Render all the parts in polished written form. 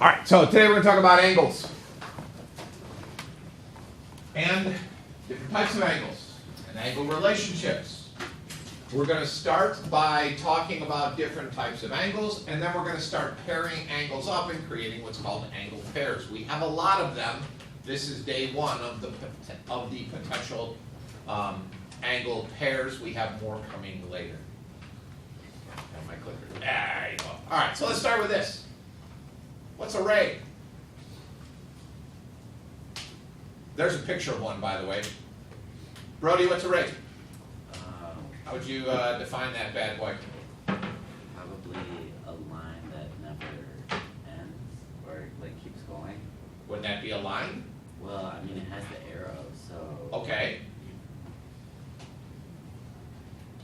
All right, so today we're going to talk about angles and different types of angles and angle relationships. We're going to start by talking about different types of angles, and then we're going to start pairing angles up and creating what's called angle pairs. We have a lot of them. This is day one of the potential angle pairs. We have more coming later. Got my clicker. There you go. All right, so let's start with this. What's a ray? There's a picture of one, by the way. Brody, what's a ray? How would you define that bad boy? Probably a line that never ends or like keeps going. Wouldn't that be a line? Well, I mean it has the arrow, so. Okay.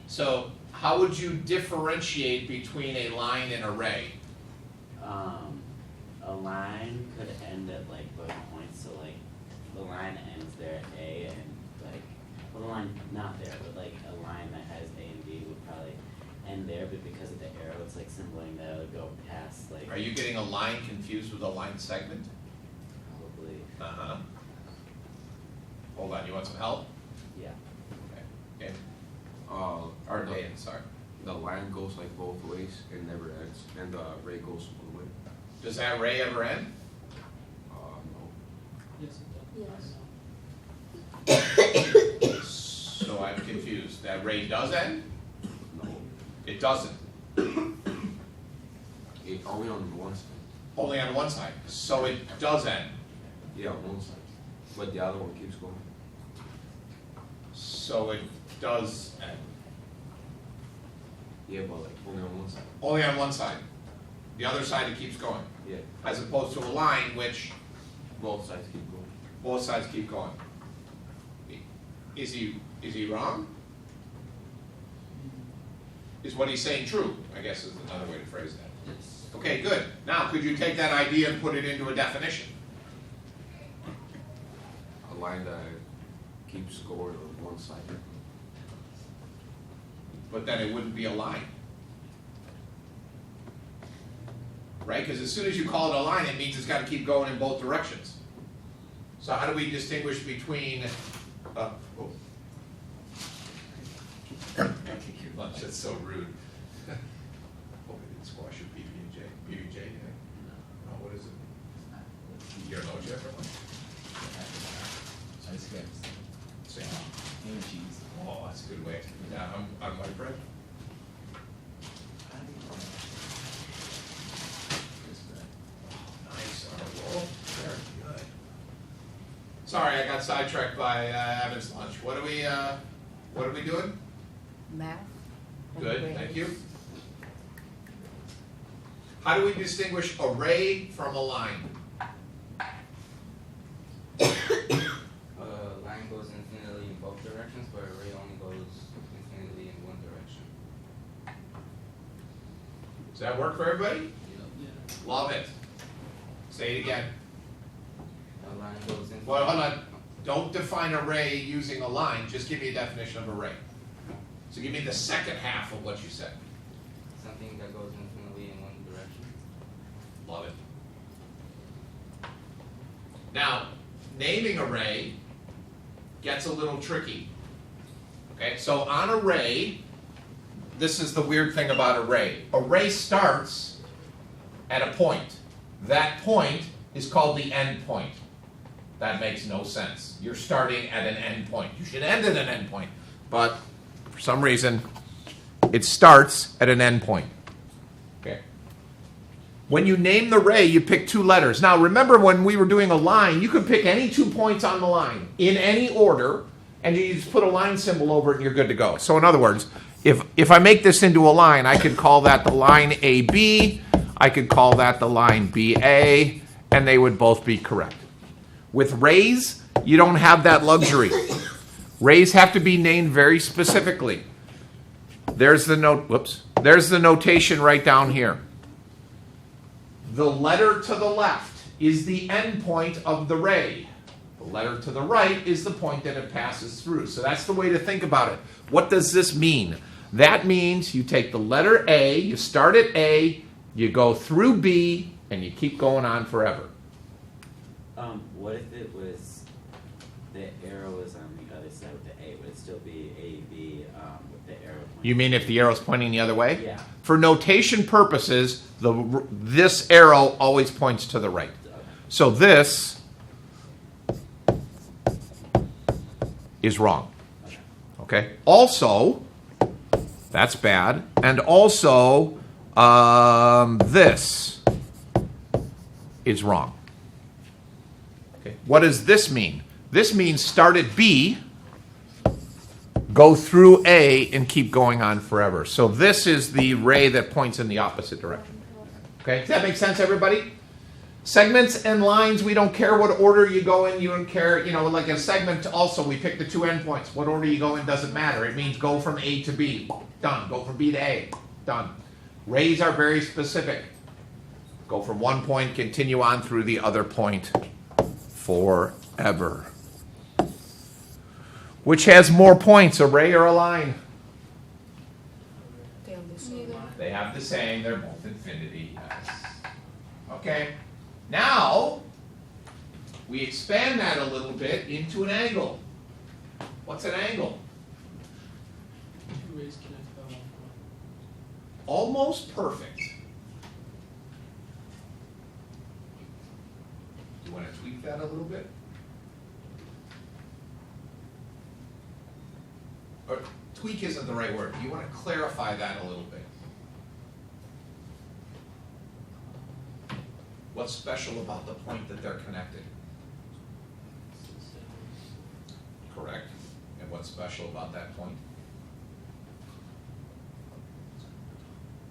So how would you differentiate between a line and a ray? A line could end at like both points, so like the line ends there at A and like, well the line not there, but like a line that has A and B would probably end there, but because of the arrow it's like symboling that it would go past like. Are you getting a line confused with a line segment? Probably. Uh-huh. Hold on, you want some help? Yeah. Okay. Or Dan, sorry. the line goes like both ways and never ends, and the ray goes one way. Does that ray ever end? No. Yes, it does. Yes. So I'm confused. That ray does end? No. It doesn't. It only on one side. Only on one side. So it does end. Yeah, on one side. But the other one keeps going. So it does end. Yeah, but like only on one side. Only on one side. The other side it keeps going. Yeah. As opposed to a line which Both sides keep going. both sides keep going. Is he wrong? Is what he's saying true? I guess is another way to phrase that. Yes. Okay, good. Now, could you take that idea and put it into a definition? A line that keeps going on one side. But then it wouldn't be a line. Right? Because as soon as you call it a line, it means it's got to keep going in both directions. So how do we distinguish between... oh. Lunch, that's so rude. Hope I didn't squash your PB&J. PB&J, yeah? No, what is it? Your lunch after lunch? Ice cream. Same. Ham and cheese. Oh, that's a good way. Yeah, I'm white bread. Nice on a roll. Very good. Sorry, I got sidetracked by Evan's lunch. What are we doing? Math. and Good, grades. thank you. How do we distinguish a ray from a line? Line goes infinitely in both directions, but a ray only goes infinitely in one direction. Does that work for everybody? Yeah. Love it. Say it again. A line goes infinitely. Well, hold on. Don't define a ray using a line. Just give me a definition of a ray. So give me the second half of what you said. Something that goes infinitely in one direction. Love it. Now, naming a ray gets a little tricky. Okay, so on a ray, this is the weird thing about a ray. A ray starts at a point. That point is called the end point. That makes no sense. You're starting at an end point. You should end at an end point. But for some reason, it starts at an end point. Okay. When you name the ray, you pick two letters. Now, remember when we were doing a line, you could pick any 2 points on the line in any order, and you just put a line symbol over it and you're good to go. So in other words, if I make this into a line, I could call that the line AB, I could call that the line BA, and they would both be correct. With rays, you don't have that luxury. Rays have to be named very specifically. There's the note. Whoops. There's the notation right down here. The letter to the left is the end point of the ray. The letter to the right is the point that it passes through. So that's the way to think about it. What does this mean? That means you take the letter A, you start at A, you go through B, and you keep going on forever. What if it was, the arrow was on the other side with the A, would it still be A, B, with the arrow pointing? You mean if the arrow's pointing the other way? Yeah. For notation purposes, this arrow always points to the right. Okay. So this is wrong. Okay. Okay? Also, that's bad. And also, this is wrong. Okay. What does this mean? This means start at B, go through A, and keep going on forever. So this is the ray that points in the opposite direction. Okay? Does that make sense, everybody? Segments and lines, we don't care what order you go in. You don't care, like a segment also, we pick the two endpoints. What order you go in doesn't matter. It means go from A to B. Done. Go from B to A. Done. Rays are very specific. Go from one point, continue on through the other point forever. Which has more points, a ray or a line? They have the same line. They have the same. They're both infinity. Yes. Okay. Now, we expand that a little bit into an angle. What's an angle? 2 rays connect by 1 point. Almost perfect. You want to tweak that a little bit? Or tweak isn't the right word. You want to clarify that a little bit. What's special about the point that they're connected? Correct. And what's special about that point?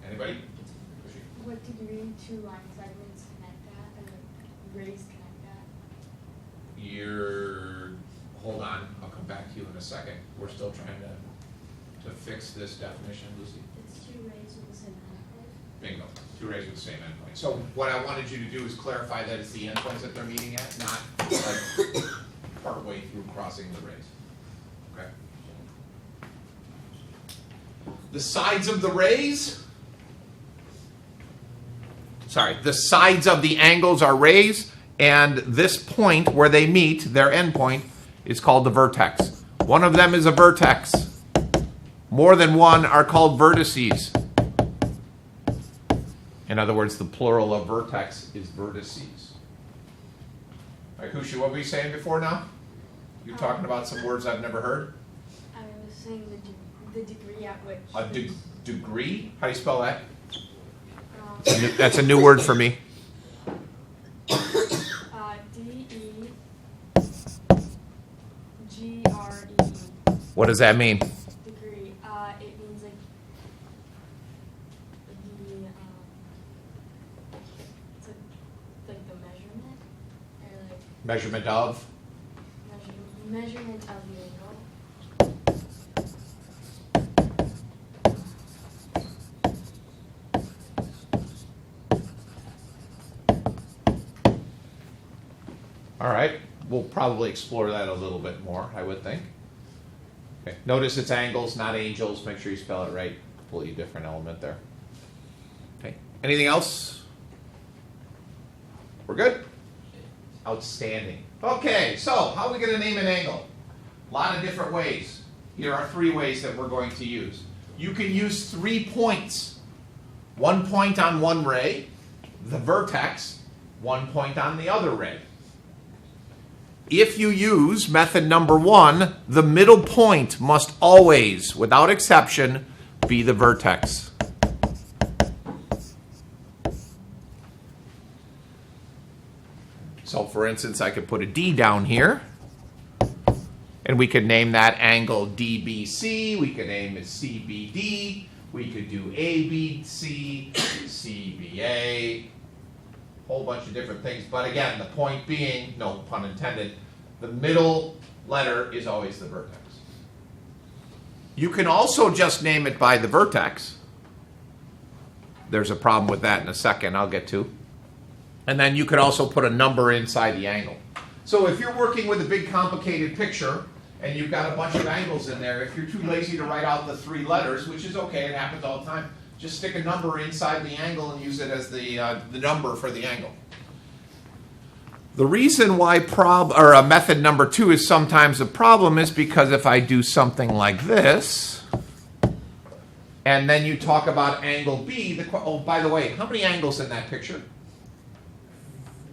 Anybody? What degree two line segments connect at, or rays connect at? Hold on, I'll come back to you in a second. We're still trying to fix this definition, Lucy. It's two rays with the same endpoint. Bingo, two rays with the same endpoint. So what I wanted you to do is clarify that it's the endpoints that they're meeting at, not like partway through crossing the rays. Okay? The sides of the rays, the sides of the angles are rays, and this point where they meet, their endpoint, is called the vertex. One of them is a vertex. More than one are called vertices. In other words, the plural of vertex is vertices. All right, Kushu, what were you saying before now? You're talking about some words I've never heard? I was saying the degree at which. A degree? How do you spell that? Um, That's a new word for me. DEGRE. What does that mean? Degree. It means like it's like the measurement, or like Measurement of? measurement of the angle. All right, we'll probably explore that a little bit more, I would think. Okay. Notice it's angles, not angels. Make sure you spell it right. Completely different element there. Okay. Anything else? We're good? Outstanding. Okay, so how are we going to name an angle? A lot of different ways. Here are 3 ways that we're going to use. You can use 3 points. 1 point on one ray, the vertex, 1 point on the other ray. If you use method number 1, the middle point must always, without exception, be the vertex. So for instance, I could put a D down here, and we could name that angle DBC, we could name it CBD, we could do ABC, CBA, whole bunch of different things. But again, the point being, no pun intended, the middle letter is always the vertex. You can also just name it by the vertex. There's a problem with that in a second, I'll get to. And then you could also put a number inside the angle. So if you're working with a big complicated picture and you've got a bunch of angles in there, if you're too lazy to write out the 3 letters, which is okay, it happens all the time, Just stick a number inside the angle and use it as the number for the angle. The reason why method number 2 is sometimes a problem is because if I do something like this, and then you talk about angle B, oh, by the way, how many angles in that picture?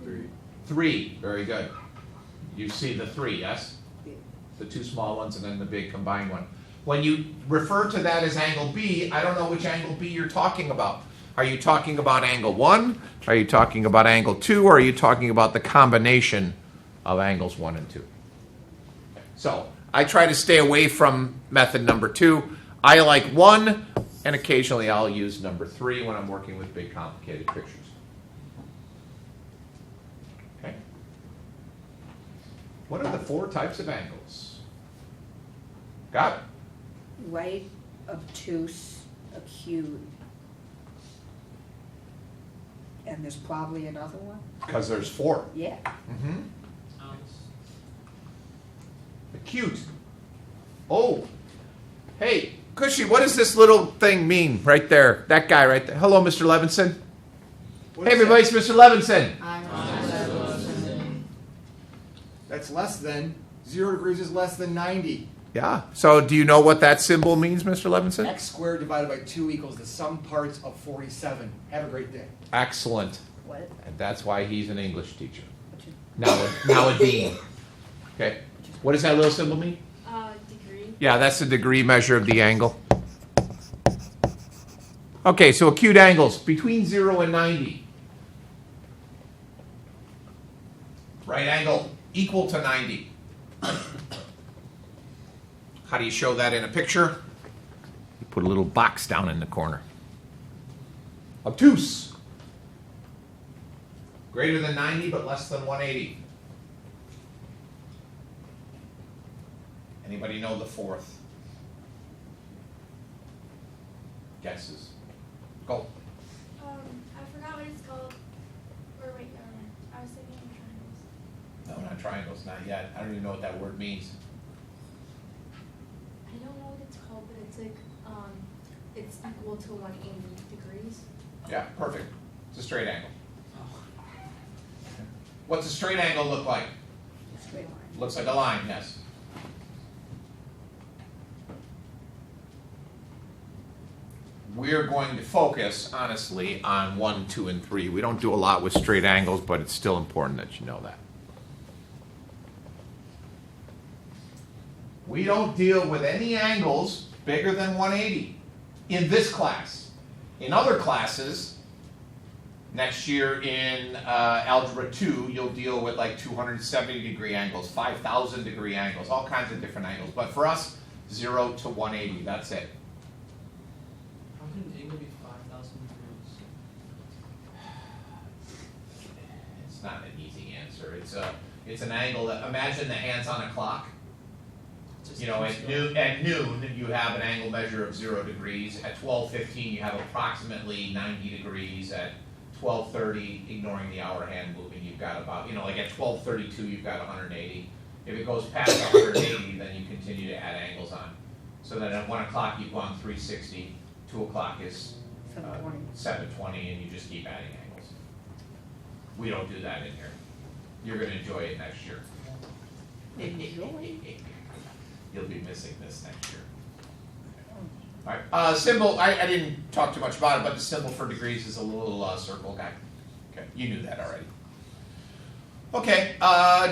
3. 3, very good. You see the 3, yes? The 2 small ones and then the big combined one. When you refer to that as angle B, I don't know which angle B you're talking about. Are you talking about angle 1? Are you talking about angle 2? Or are you talking about the combination of angles 1 and 2? So I try to stay away from method number 2. I like 1, and occasionally I'll use number 3 when I'm working with big complicated pictures. Okay. What are the 4 types of angles? Got it. Right, obtuse, acute. And there's probably another one? Because there's 4. Yeah. Mm-hmm. Ounce. Acute. Oh. Hey, Cushy, what does this little thing mean right there? That guy right there. Hello, Mr. Levinson. Hey, everybody, it's Mr. Levinson. That's less than 0 degrees is less than 90. Yeah. So do you know what that symbol means, Mr. Levinson? X squared divided by 2 equals the sum parts of 47. Have a great day. Excellent. What? And that's why he's an English teacher. What you- Now a dean. Okay. What does that little symbol mean? Degree. Yeah, that's the degree measure of the angle. Okay, so acute angles between 0 and 90. Right angle equal to 90. How do you show that in a picture? You put a little box down in the corner. Obtuse. Greater than 90 but less than 180. Anybody know the 4th? Guesses. Go. I forgot what it's called. Or wait, never mind. I was thinking of triangles. No, not triangles, not yet. I don't even know what that word means. I don't know what it's called, but it's like, it's equal to 180 degrees. Yeah, perfect. It's a straight angle. What's a straight angle look like? Straight line. Looks like a line, yes. We're going to focus, honestly, on 1, 2, and 3. We don't do a lot with straight angles, but it's still important that you know that. We don't deal with any angles bigger than 180 in this class. In other classes, next year in Algebra 2, you'll deal with like 270-degree angles, 5,000-degree angles, all kinds of different angles. But for us, 0 to 180, that's it. How can an angle be 5,000 degrees? It's not an easy answer. It's an angle that, imagine the hands on a clock. Just You know, keeps at noon, you have an angle measure of 0 degrees. At 12:15, you have approximately 90 degrees. At 12:30, ignoring the hour hand moving, you've got about, you know, like at 12:32, you've got 180. If it goes past 180, then you continue to add angles on. So then at 1 o'clock, you've gone 360. 2 o'clock is 720. 720, and you just keep adding angles. We don't do that in here. You're going to enjoy it next year. You'll be missing this next year. All right. Symbol, I didn't talk too much about it, but the symbol for degrees is a little circle guy. Okay, you knew that already. Okay,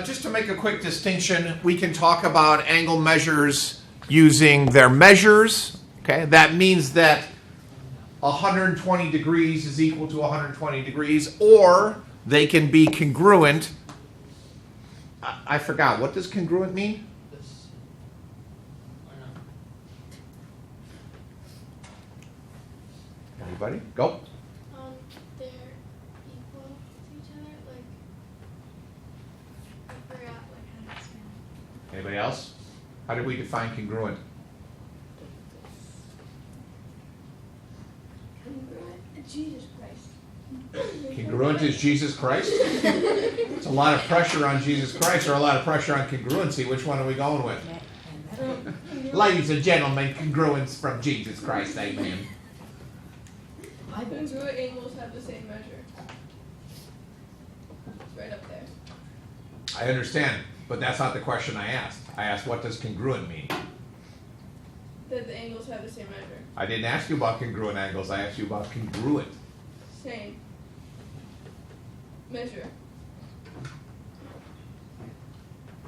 just to make a quick distinction, we can talk about angle measures using their measures. Okay, that means that 120 degrees is equal to 120 degrees, or they can be congruent. I forgot, what does congruent mean? This. Or no? Anybody? Go. They're equal to each other. Like, I forgot like how to explain it. Anybody else? How did we define congruent? Jesus Christ. Congruent is Jesus Christ? It's a lot of pressure on Jesus Christ or a lot of pressure on congruency. Which one are we going with? And that- Ladies and gentlemen, congruence from Jesus Christ, amen. Congruent angles have the same measure. It's right up there. I understand, but that's not the question I asked. I asked, what does congruent mean? That the angles have the same measure. I didn't ask you about congruent angles, I asked you about congruent. Same measure.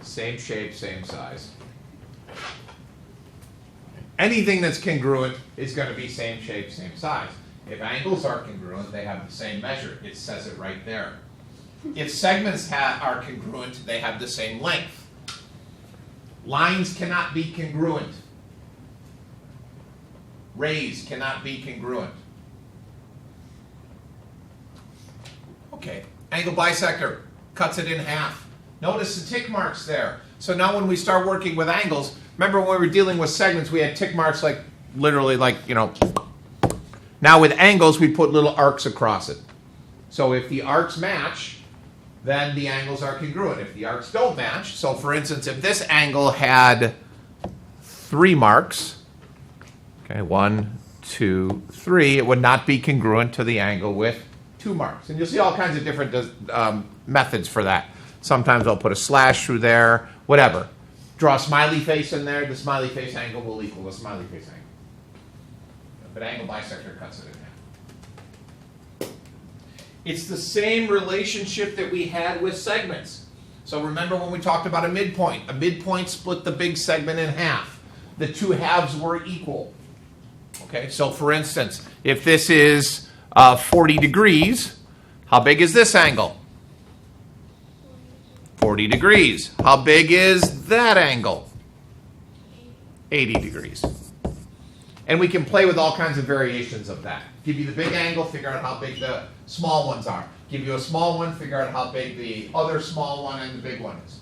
Same shape, same size. Anything that's congruent is going to be same shape, same size. If angles are congruent, they have the same measure. It says it right there. If segments are congruent, they have the same length. Lines cannot be congruent. Rays cannot be congruent. Okay, angle bisector cuts it in half. Notice the tick marks there. So now when we start working with angles, remember when we were dealing with segments, we had tick marks like, literally like, you know. Now with angles, we put little arcs across it. So if the arcs match, then the angles are congruent. If the arcs don't match, so for instance, if this angle had 3 marks, okay, 1, 2, 3, it would not be congruent to the angle with 2 marks. And you'll see all kinds of different methods for that. Sometimes I'll put a slash through there, whatever. Draw a smiley face in there, the smiley face angle will equal the smiley face angle. But angle bisector cuts it in half. It's the same relationship that we had with segments. So remember when we talked about a midpoint. A midpoint split the big segment in half. The 2 halves were equal. Okay, so for instance, if this is 40 degrees, how big is this angle? 40 degrees. How big is that angle? 80 degrees. And we can play with all kinds of variations of that. Give you the big angle, figure out how big the small ones are. Give you a small one, figure out how big the other small one and the big one is.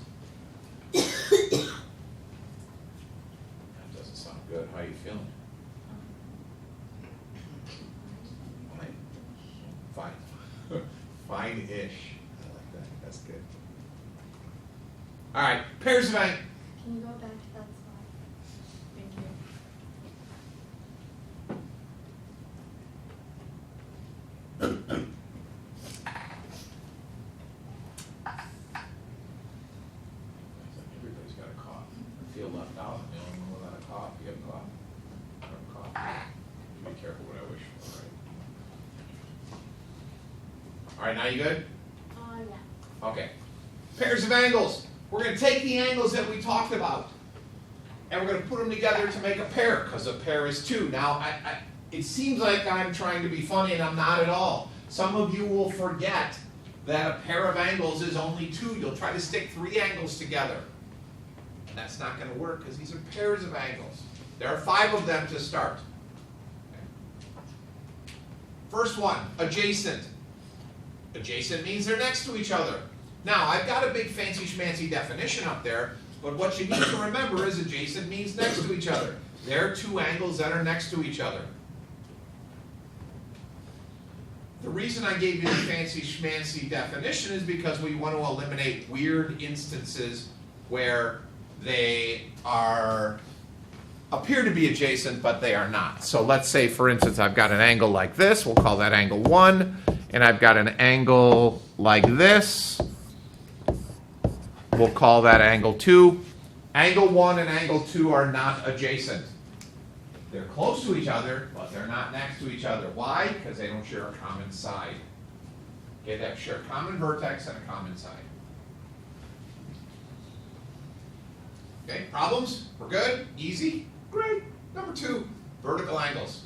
That doesn't sound good. How are you feeling? Fine. Fine-ish. I like that. That's good. All right, pairs of angles. Can you go back to that slide? Thank you. Everybody's got a cough. I feel left out. I'm the only one without a cough. You have a cough? I don't have a cough. Be careful what I wish for, right? All right, now you good? Yeah. Okay. Pairs of angles. We're going to take the angles that we talked about, and we're going to put them together to make a pair, because a pair is 2. Now, it seems like I'm trying to be funny, and I'm not at all. Some of you will forget that a pair of angles is only 2. You'll try to stick 3 angles together. And that's not going to work, because these are pairs of angles. There are 5 of them to start. Okay. First one, adjacent. Adjacent means they're next to each other. Now, I've got a big fancy schmancy definition up there, but what you need to remember is adjacent means next to each other. They're 2 angles that are next to each other. The reason I gave you the fancy schmancy definition is because we want to eliminate weird instances where they appear to be adjacent, but they are not. So let's say, for instance, I've got an angle like this. We'll call that angle 1. And I've got an angle like this. We'll call that angle 2. Angle 1 and angle 2 are not adjacent. They're close to each other, but they're not next to each other. Why? Because they don't share a common side. Okay, they share a common vertex and a common side. Okay, problems? We're good? Easy? Great. Number 2, vertical angles.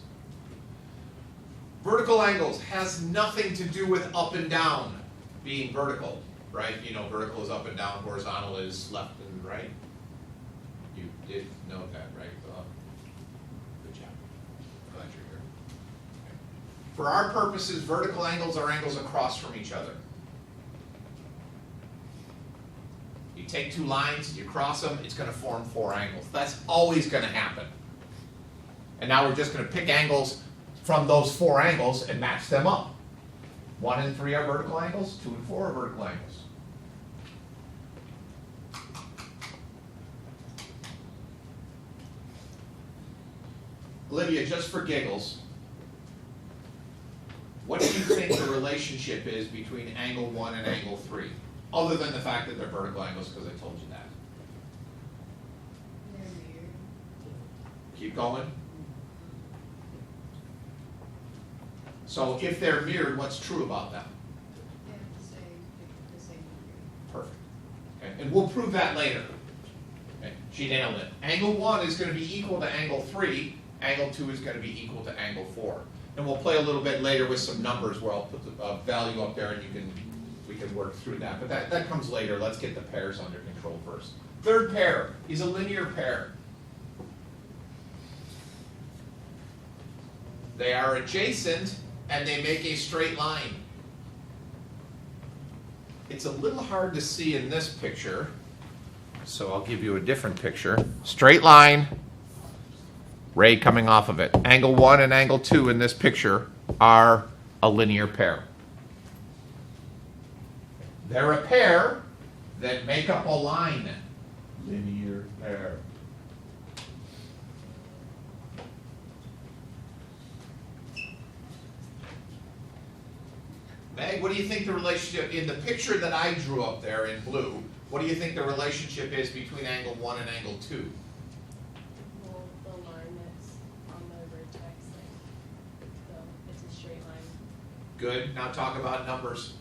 Vertical angles has nothing to do with up and down being vertical, right? You know, vertical is up and down, horizontal is left and right. You did know that, right? Good job. Glad you're here. Okay. For our purposes, vertical angles are angles across from each other. You take 2 lines, you cross them, it's going to form 4 angles. That's always going to happen. And now we're just going to pick angles from those 4 angles and match them up. 1 and 3 are vertical angles, 2 and 4 are vertical angles. Olivia, just for giggles, relationship is between angle 1 and angle 3, other than the fact that they're vertical angles, because I told you that. They're weird. Keep going. So if they're mirrored, what's true about them? They have to stay the same degree. Perfect. Okay, and we'll prove that later. Okay, she nailed it. Angle 1 is going to be equal to angle 3. Angle 2 is going to be equal to angle 4. And we'll play a little bit later with some numbers where I'll put the value up there and we can work through that. But that comes later. Let's get the pairs under control first. Third pair is a linear pair. They are adjacent and they make a straight line. It's a little hard to see in this picture, so I'll give you a different picture. Straight line, ray coming off of it. Angle 1 and angle 2 in this picture are a linear pair. They're a pair that make up a line. Linear pair. Meg, what do you think the relationship, in the picture that I drew up there in blue, what do you think the relationship is between angle 1 and angle 2? Well, the line that's on the vertex, it's a straight line. Good, now talk about numbers.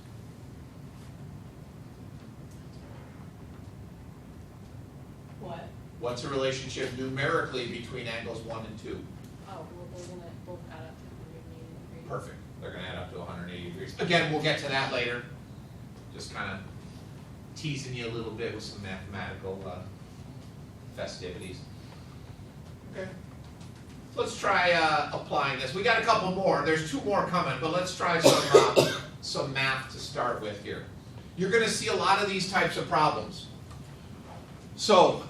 What? What's the relationship numerically between angles 1 and 2? Oh, well, they're gonna both add up to 180 degrees. Perfect, they're gonna add up to 180 degrees. Again, we'll get to that later. Just kind of teasing you a little bit with some mathematical festivities. Okay. Let's try applying this. We got a couple more. There's 2 more coming, but let's try some math to start with here. You're going to see a lot of these types of problems. So,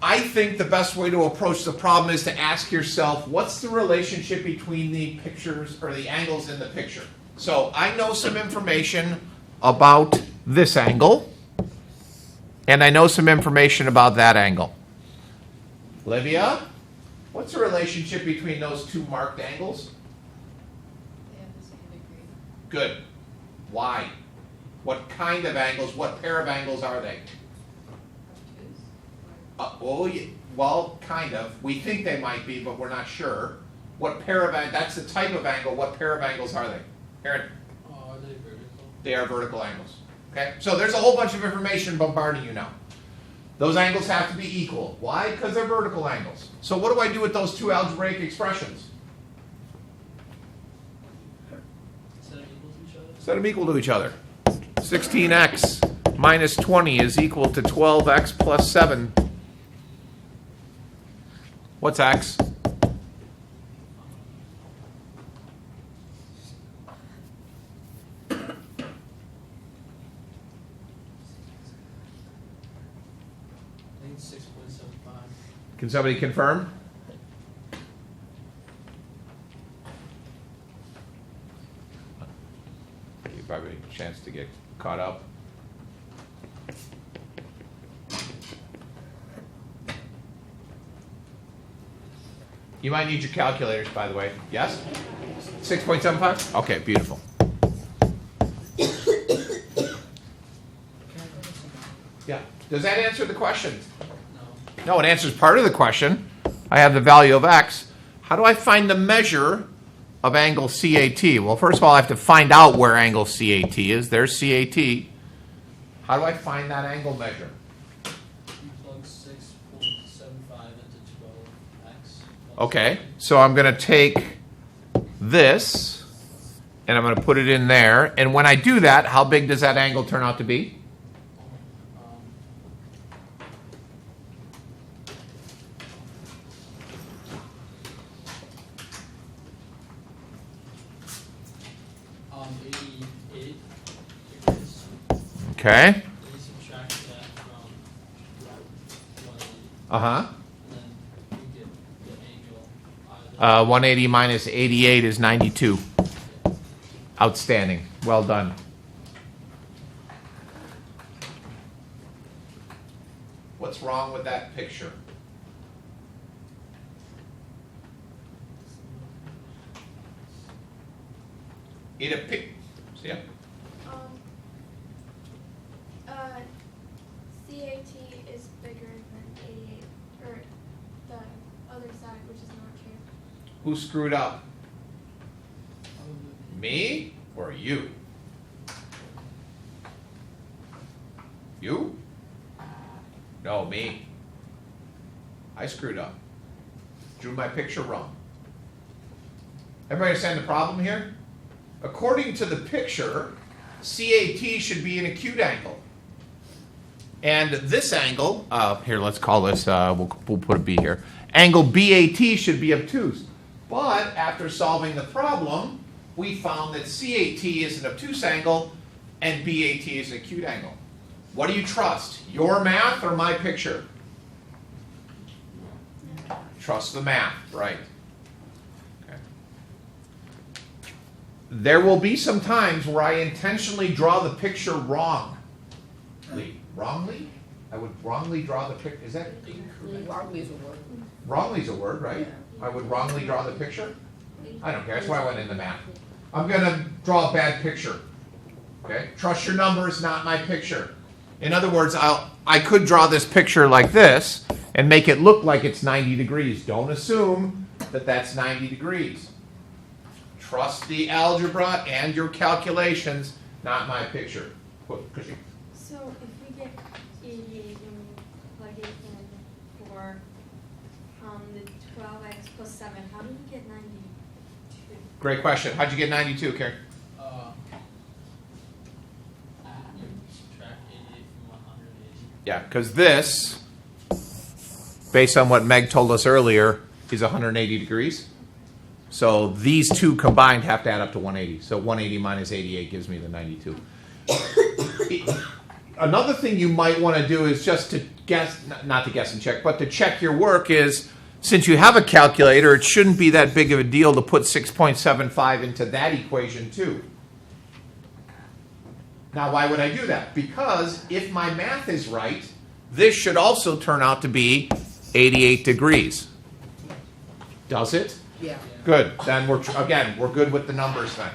I think the best way to approach the problem is to ask yourself, what's the relationship between the pictures or the angles in the picture? So, I know some information about this angle, and I know some information about that angle. Livia? What's the relationship between those 2 marked angles? They have the same degree. Good. Why? What kind of angles, what pair of angles are they? Obtuse? Well, kind of. We think they might be, but we're not sure. What pair of angles, that's the type of angle, what pair of angles are they? Aaron? Oh, are they vertical? They are vertical angles. Okay? So there's a whole bunch of information bombarding you now. Those angles have to be equal. Why? Because they're vertical angles. So what do I do with those 2 algebraic expressions? Set them equal to each other? Set them equal to each other. 16x minus 20 is equal to 12x plus 7. What's x? I think 6.75. Can somebody confirm? You probably have a chance to get caught up. You might need your calculators, by the way. Yes? 6.75? Okay, beautiful. Yeah. Does that answer the question? No. No, it answers part of the question. I have the value of x. How do I find the measure of angle CAT? Well, first of all, I have to find out where angle CAT is. There's CAT. How do I find that angle measure? You plug 6.75 into 12x. Okay, so I'm going to take this, and I'm going to put it in there. And when I do that, how big does that angle turn out to be? Um, 88 degrees. Okay. Then you subtract that from 180, Uh-huh. and then you get the angle. 180 minus 88 is 92. Outstanding. Well done. What's wrong with that picture? It appears. See ya. Who screwed up? Probably. Me or you? You? No, me. I screwed up. Drew my picture wrong. Everybody understand the problem here? According to the picture, CAT should be an acute angle. And this angle, here, let's call this, we'll put a B here. Angle BAT should be obtuse. But after solving the problem, we found that CAT is an obtuse angle and BAT is an acute angle. What do you trust? Your math or my picture? Trust the math, right. Okay. There will be some times where I intentionally draw the picture wrongly. Wrongly? I would wrongly draw the picture. Is that? Wrongly is a word. Wrongly is a word, right? I would wrongly draw the picture? I don't care. That's why I went into math. I'm going to draw a bad picture. Okay? Trust your numbers, not my picture. In other words, I could draw this picture like this and make it look like it's 90 degrees. Don't assume that that's 90 degrees. Trust the algebra and your calculations, not my picture. So if we get 88 and we plug it in for the 12x plus 7, how do we get 92? Great question. How'd you get 92, Karen? Subtract 88 from 180. Yeah, because this, based on what Meg told us earlier, is 180 degrees. So these two combined have to add up to 180. So 180 minus 88 gives me the 92. Another thing you might want to do is just to guess, not to guess and check, but to check your work is, since you have a calculator, it shouldn't be that big of a deal to put 6.75 into that equation too. Now, why would I do that? Because if my math is right, this should also turn out to be 88 degrees. Does it? Yeah. Good. Then we're good with the numbers then.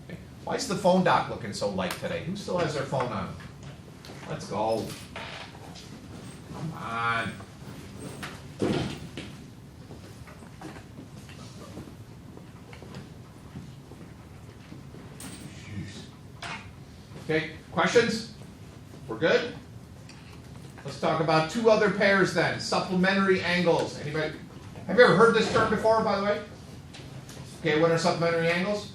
Okay. Why is the phone dock looking so light today? Who still has their phone on? Let's go. Come on. Okay, questions? We're good? Let's talk about two other pairs then. Supplementary angles. Anybody? Have you ever heard this term before, by the way? Okay, what are supplementary angles?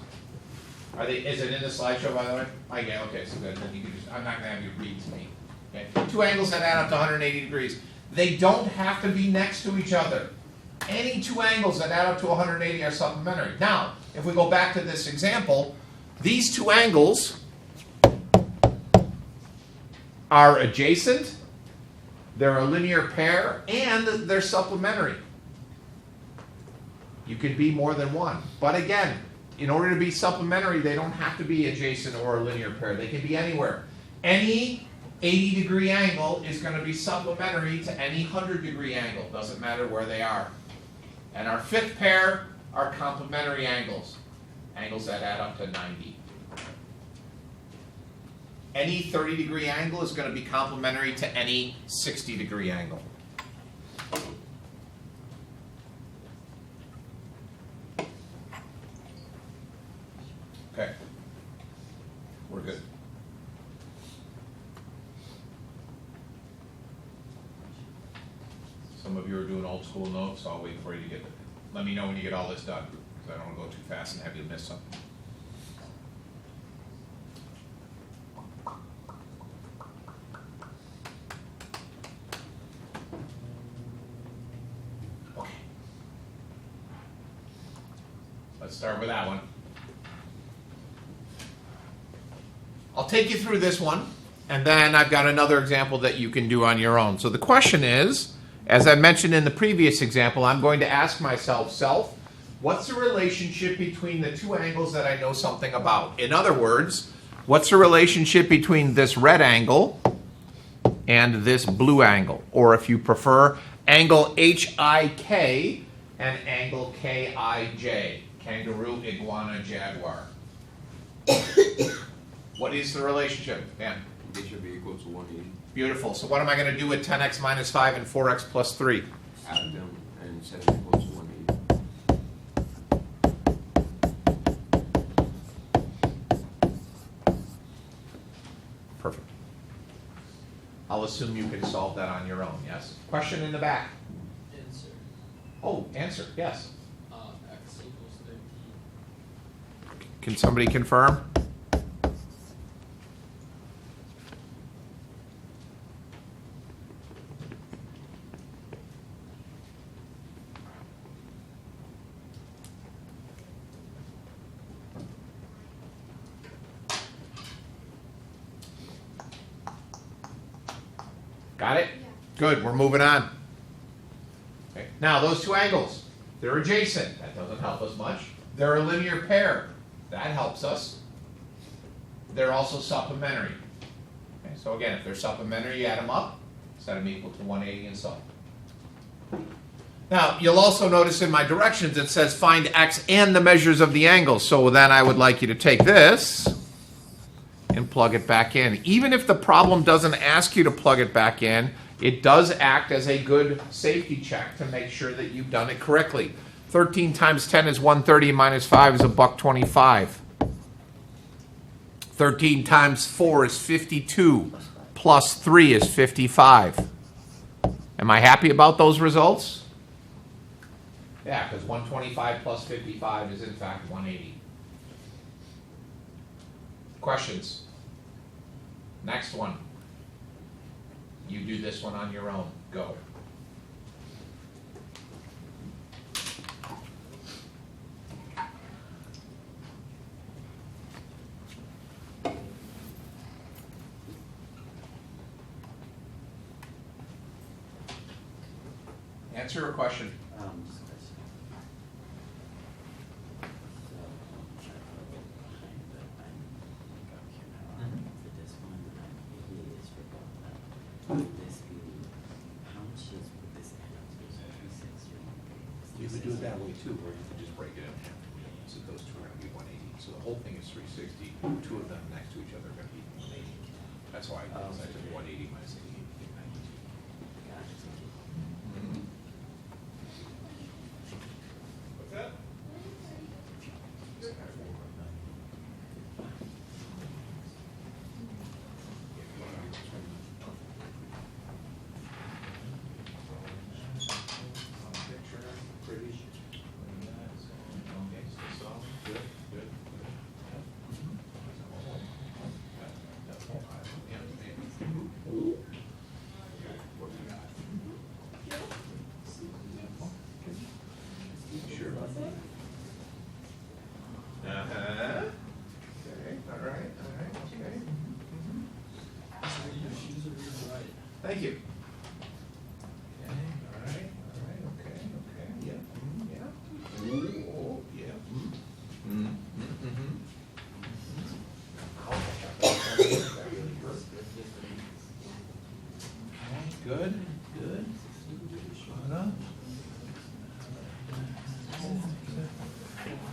Is it in the slideshow, by the way? Okay, so good. Then you can I'm not going to have you read to me. Okay, two angles that add up to 180 degrees. They don't have to be next to each other. Any two angles that add up to 180 are supplementary. Now, if we go back to this example, these two angles are adjacent, they're a linear pair, and they're supplementary. You could be more than one. But again, in order to be supplementary, they don't have to be adjacent or a linear pair. They can be anywhere. Any 80-degree angle is going to be supplementary to any 100-degree angle. Doesn't matter where they are. And our fifth pair are complementary angles. Angles that add up to 90. Any 30-degree angle is going to be complementary to any 60-degree angle. Okay. We're good. Some of you are doing old school notes, so I'll wait for you to get it. Let me know when you get all this done, because I don't want to go too fast and have you miss something. Okay. Let's start with that one. I'll take you through this one, and then I've got another example that you can do on your own. So the question is, as I mentioned in the previous example, I'm going to ask myself, what's the relationship between the two angles that I know something about? In other words, what's the relationship between this red angle and this blue angle? Or if you prefer, angle HIK and angle KIJ. Kangaroo, iguana, jaguar. What is the relationship? Dan? They should be equal to 180. Beautiful. So what am I going to do with 10x minus 5 and 4x plus 3? Add them and set it equal to 180. Perfect. I'll assume you can solve that on your own, yes? Question in the back. Answer. Oh, answer, yes. X equals 13. Can somebody confirm? Got it? Yeah. Good, we're moving on. Okay. Now, those two angles, they're adjacent. That doesn't help us much. They're a linear pair. That helps us. They're also supplementary. Okay, so again, if they're supplementary, you add them up, set them equal to 180 and so on. Now, you'll also notice in my directions it says find x and the measures of the angles. So then I would like you to take this and plug it back in. Even if the problem doesn't ask you to plug it back in, it does act as a good safety check to make sure that you've done it correctly. 13 times 10 is 130 minus 5 is $1.25. 13 times 4 is 52, plus 3 is 55. Am I happy about those results? Yeah, because 125 plus 55 is in fact 180. Questions? Next one. You do this one on your own. Go. Answer a question. Just a question. So, I'm trying to look behind, but I'm like up here now. For this one, it is for both of them. Would this be, how much is, would this add up to? So 360? You could do it that way too, or you could just break it in half. So those two are going to be 180. So the whole thing is 360. Two of them next to each other are going to be 180. That's why I said 180 minus 80 would be 92. Gotcha, thank you. What's that? Sure about that? Uh-huh. Okay, all right, okay. Your shoes are really right. Thank you. Okay, all right, okay, yeah, yeah. Oh, yeah. Good, good.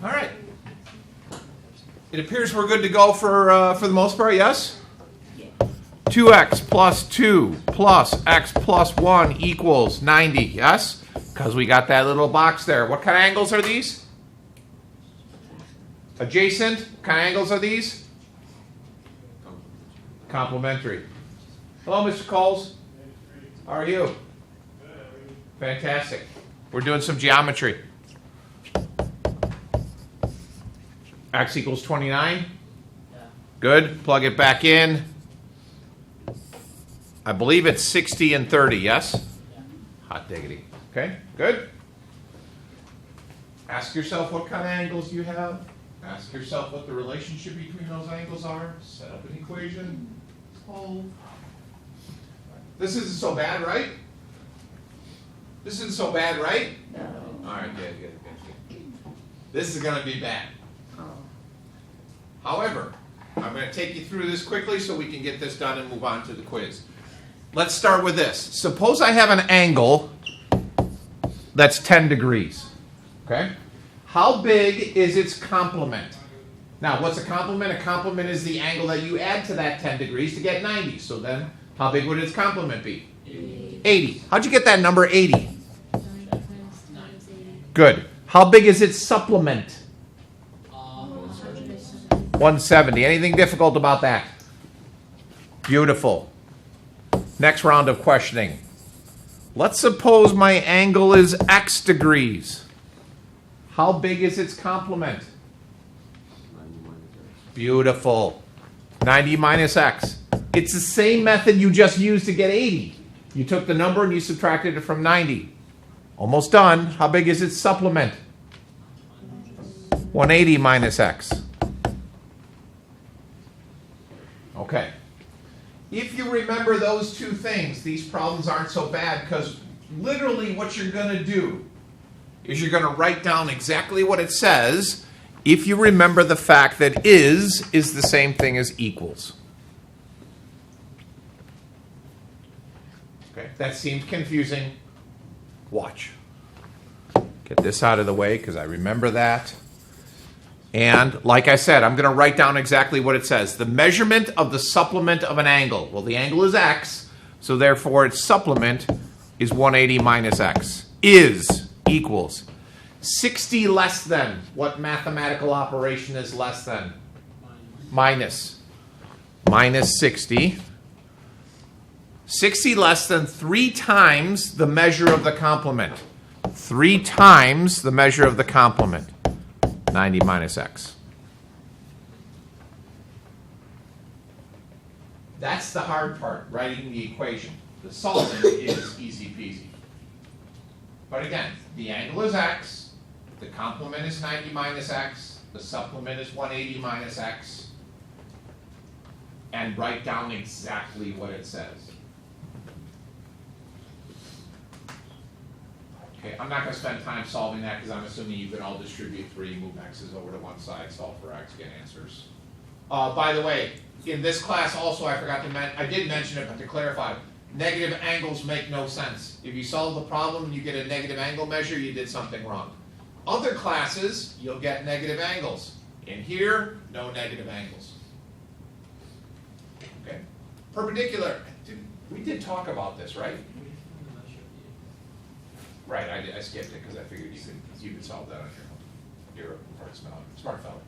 All right. It appears we're good to go for the most part, yes? 2x plus 2 plus x plus 1 equals 90, yes? Because we got that little box there. What kind of angles are these? Adjacent? What kind of angles are these? Complementary. Hello, Mr. Coles. How are you? Fantastic. We're doing some geometry. X equals 29. Good. Plug it back in. I believe it's 60 and 30, yes? Hot diggity. Okay, good. Ask yourself what kind of angles you have. Ask yourself what the relationship between those angles are. Set up an equation. Solve. This isn't so bad, right? This isn't so bad, right? No. All right, good. This is going to be bad. Oh. However, I'm going to take you through this quickly so we can get this done and move on to the quiz. Let's start with this. Suppose I have an angle that's 10 degrees. Okay? How big is its complement? Now, what's a complement? A complement is the angle that you add to that 10 degrees to get 90. So then, how big would its complement be? 80. How'd you get that number 80? 9 times 80. Good. How big is its supplement? 170. 170. Anything difficult about that? Beautiful. Next round of questioning. Let's suppose my angle is x degrees. How big is its complement? 90 minus x. Beautiful. 90 minus x. It's the same method you just used to get 80. You took the number and you subtracted it from 90. Almost done. How big is its supplement? 180 minus x. Okay. If you remember those two things, these problems aren't so bad, because literally what you're going to do is you're going to write down exactly what it says if you remember the fact that is the same thing as equals. Okay, that seemed confusing. Watch. Get this out of the way because I remember that. And like I said, I'm going to write down exactly what it says. The measurement of the supplement of an angle. Well, the angle is x, so therefore its supplement is 180 minus x. Is equals 60 less than. What mathematical operation is less than? Minus. Minus 60. 60 less than 3 times the measure of the complement. 3 times the measure of the complement. 90 minus x. That's the hard part, writing the equation. The solving is easy peasy. But again, the angle is x, the complement is 90 minus x, the supplement is 180 minus x, and write down exactly what it says. Okay, I'm not going to spend time solving that because I'm assuming you can all distribute 3, move x's over to one side, solve for x, get answers. By the way, in this class also I forgot to I did mention it, but to clarify, negative angles make no sense. If you solve the problem and you get a negative angle measure, you did something wrong. Other classes, you'll get negative angles. In here, no negative angles. Okay, perpendicular. We did talk about this, right? Right, I skipped it because I figured you could solve that on your own. You're a smart fellow.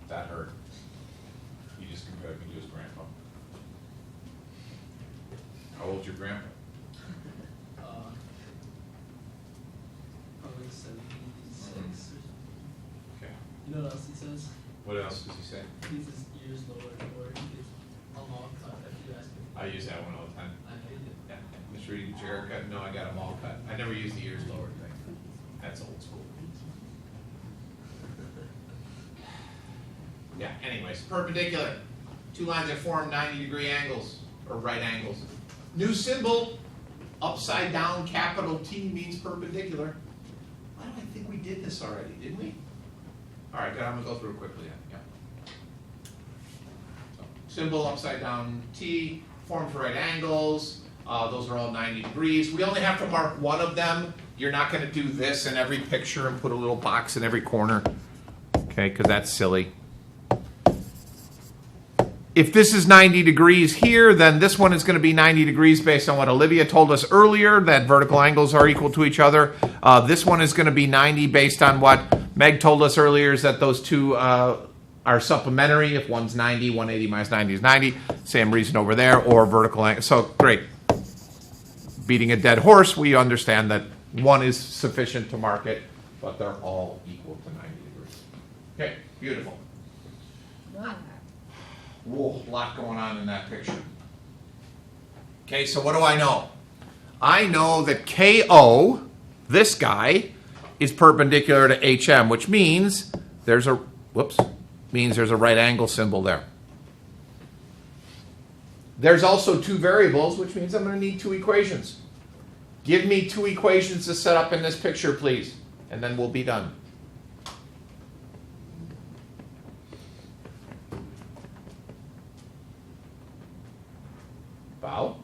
That hurt. You just compared me to his grandpa. How old's your grandpa? Probably 76 or something. Okay. You know what else he says? What else does he say? He needs his ears lowered or he gets a long cut if you ask him. I use that one all the time. I hate it. Yeah. Mr. Reed, did your haircut? No, I got them all cut. I never use the ears lowered thing. That's old school. Yeah, anyways, perpendicular. 2 lines that form 90-degree angles, or right angles. New symbol, upside down capital T means perpendicular. Why do I think we did this already, didn't we? All right, good, I'm gonna go through it quickly then, yeah. So, symbol, upside down T, forms right angles. Those are all 90 degrees. We only have to mark one of them. You're not gonna do this in every picture and put a little box in every corner, okay, because that's silly. If this is 90 degrees here, then this one is going to be 90 degrees based on what Olivia told us earlier, that vertical angles are equal to each other. This one is going to be 90 based on what Meg told us earlier, is that those two are supplementary. If one's 90, 180 minus 90 is 90. Same reason over there, or vertical angle. So, great. Beating a dead horse, we understand that one is sufficient to mark it, but they're all equal to 90 degrees. Okay, beautiful. Wow. Whoa, a lot going on in that picture. Okay, so what do I know? I know that KO, this guy, is perpendicular to HM, which means there's a, means there's a right angle symbol there. There's also 2 variables, which means I'm going to need 2 equations. Give me 2 equations to set up in this picture, please, and then we'll be done. Val?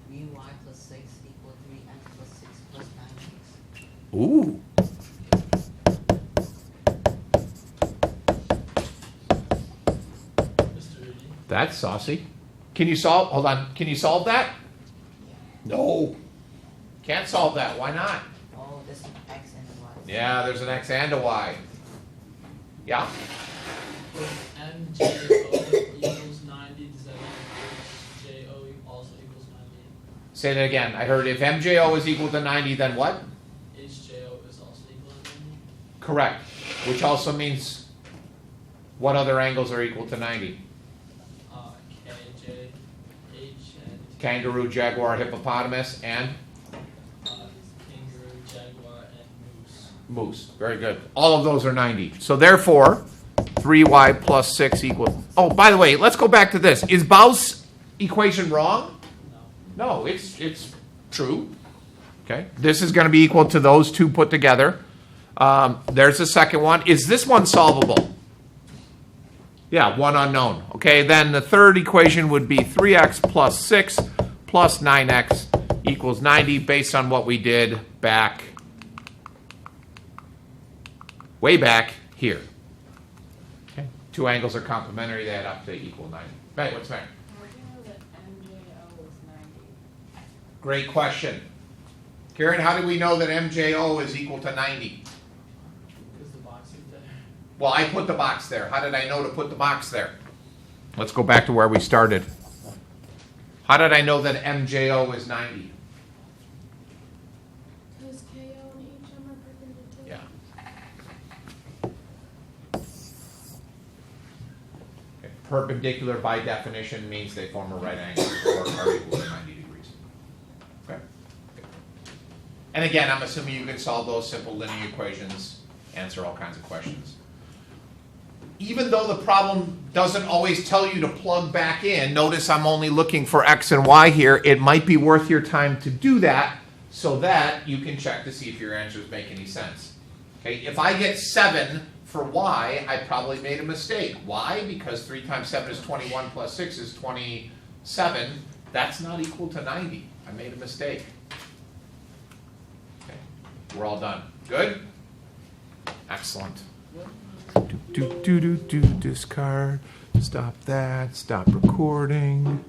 3y plus 6 equal 3x plus 6 plus 9x. Ooh. Mr. Rudy. That's saucy. Can you solve, hold on, can you solve that? No. Can't solve that, why not? Oh, this is Yeah, there's an X and a Y. Yeah? If MJO equals 90, does that mean HJO also equals 90? Say that again. I heard if MJO is equal to 90, then what? HJO is also equal to 90? Correct. Which also means what other angles are equal to 90? KJ, H, and Kangaroo, jaguar, hippopotamus, and kangaroo, jaguar, and moose. moose. Very good. All of those are 90. So therefore, 3y plus 6 equals... Oh, by the way, let's go back to this. Is Bau's equation wrong? No. No, it's true. Okay. This is going to be equal to those two put together. There's the second one. Is this one solvable? Yeah, one unknown. Okay, then the third equation would be 3x plus 6 plus 9x equals 90 based on what we did back, way back here. Okay. Two angles are complementary, they add up to equal 90. Right, what's that? How do you know that MJO is 90? Great question. Karen, how do we know that MJO is equal to 90? Because the box is there. Well, I put the box there. How did I know to put the box there? Let's go back to where we started. How did I know that MJO is 90? Because KO and HM are perpendicular. Yeah. Okay. Perpendicular by definition means they form a right angle or are equal to 90 degrees. Okay. And again, I'm assuming you can solve those simple linear equations, answer all kinds of questions. Even though the problem doesn't always tell you to plug back in, notice I'm only looking for X and Y here. It might be worth your time to do that so that you can check to see if your answers make any sense. Okay, if I get 7 for Y, I probably made a mistake. Why? Because 3 times 7 is 21 plus 6 is 27. That's not equal to 90. I made a mistake. Okay, we're all done. Good? Excellent. Discard. Stop that. Stop recording.